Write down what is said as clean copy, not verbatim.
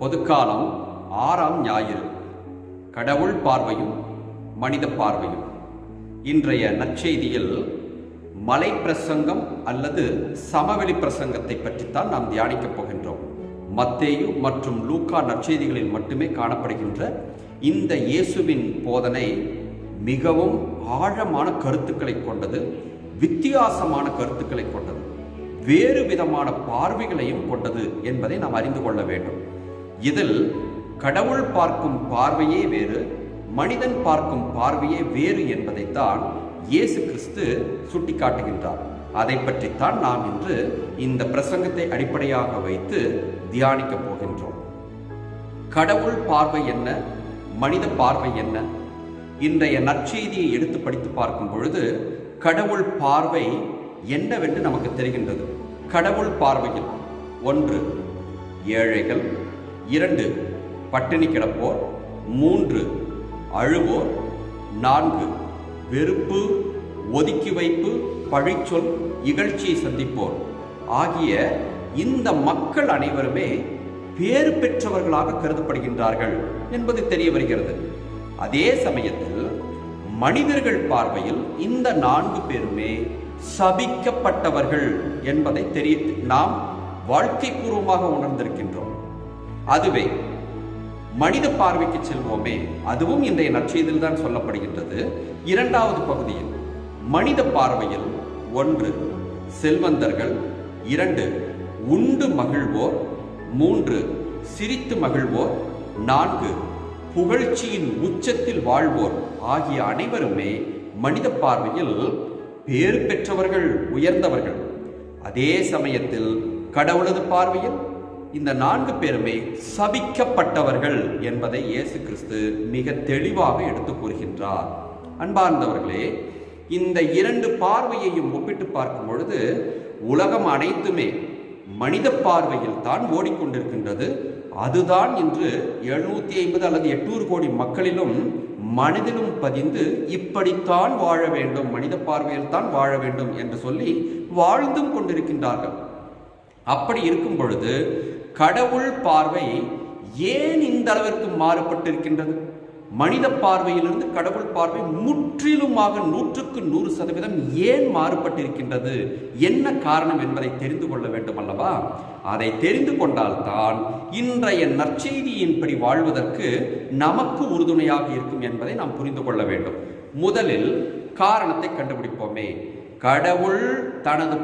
பொதுக்காலம் 6ஆம் ஞாயிறு. கடவுள் பார்வையும் மனித பார்வையும். இன்றைய நற்செய்தியில் மலை பிரசங்கம் அல்லது சமவெளி பிரசங்கத்தை பற்றித்தான் நாம் தியானிக்கப் போகின்றோம். மத்தேயு மற்றும் லூக்கா நற்செய்திகளில் மட்டுமே காணப்படுகின்ற இந்த இயேசுவின் போதனை மிகவும் ஆழமான கருத்துக்களை கொண்டது, வித்தியாசமான கருத்துக்களை கொண்டது, வேறு விதமான பார்வைகளையும் கொண்டது என்பதை நாம் அறிந்து கொள்ள வேண்டும். இதில் கடவுள் பார்க்கும் பார்வையே வேறு, மனிதன் பார்க்கும் பார்வையே வேறு என்பதைத்தான் இயேசு கிறிஸ்து சுட்டிக்காட்டுகின்றார். அதை பற்றித்தான் நாம் இன்று இந்த பிரசங்கத்தை அடிப்படையாக வைத்து தியானிக்கப் போகின்றோம். கடவுள் பார்வை என்ன, மனித பார்வை என்ன? இன்றைய நற்செய்தியை எடுத்து படித்து பார்க்கும் பொழுது கடவுள் பார்வை என்னவென்று நமக்கு தெரிகின்றது. கடவுள் பார்வையில் 1 ஏழைகள், 2 பட்டினி கிடப்போர், 3 அழுவோர், 4 வெறுப்பு, ஒதுக்கி வைப்பு, பழிச்சொல், இகழ்ச்சியை சந்திப்போர் ஆகிய இந்த மக்கள் அனைவருமே பேறு பெற்றவர்களாக கருதப்படுகின்றார்கள் என்பது தெரிய வருகிறது. அதே சமயத்தில் மனிதர்கள் பார்வையில் இந்த 4 பேருமே சபிக்கப்பட்டவர்கள் என்பதை நாம் வாழ்க்கை பூர்வமாக உணர்ந்திருக்கின்றோம். அதுவே மனித பார்வைக்கு செல்வோமே, அதுவும் இன்றைய நற்செய்தியில் தான் சொல்லப்படுகின்றது. 2வது பகுதியில் மனித பார்வையில் 1 செல்வந்தர்கள், 2 உண்டு மகிழ்வோர், 3 சிரித்து மகிழ்வோர், 4 புகழ்ச்சியின் உச்சத்தில் வாழ்வோர் ஆகிய அனைவருமே மனித பார்வையில் பேறு பெற்றவர்கள், உயர்ந்தவர்கள். அதே சமயத்தில் கடவுளது பார்வையில் இந்த 4 பேருமே சபிக்கப்பட்டவர்கள் என்பதை இயேசு கிறிஸ்து மிக தெளிவாக எடுத்து கூறுகின்றார். அன்பார்ந்தவர்களே, இந்த 2 பார்வையையும் ஒப்பிட்டு பார்க்கும் பொழுது உலகம் அனைத்துமே மனித பார்வையில் தான் ஓடிக்கொண்டிருக்கின்றது. அதுதான் இன்று 750 அல்லது 800 கோடி மக்களிலும் மனதிலும் பதிந்து இப்படித்தான் வாழ வேண்டும், மனித பார்வையில் தான் வாழ வேண்டும் என்று சொல்லி வாழ்ந்தும் கொண்டிருக்கின்றார்கள். அப்படி இருக்கும் பொழுது கடவுள் பார்வை ஏன் இந்த அளவிற்கு மாறுபட்டிருக்கின்றது? மனித பார்வையிலிருந்து கடவுள் பார்வை முற்றிலுமாக 100% ஏன் மாறுபட்டிருக்கின்றது? என்ன காரணம் என்பதை தெரிந்து கொள்ள வேண்டும் அல்லவா? அதை தெரிந்து கொண்டால்தான் இன்றைய நற்செய்தியின்படி வாழ்வதற்கு நமக்கு உறுதுணையாக இருக்கும் என்பதை நாம் புரிந்து கொள்ள வேண்டும். முதலில் காரணத்தை கண்டுபிடிப்போமே. கடவுள் தனது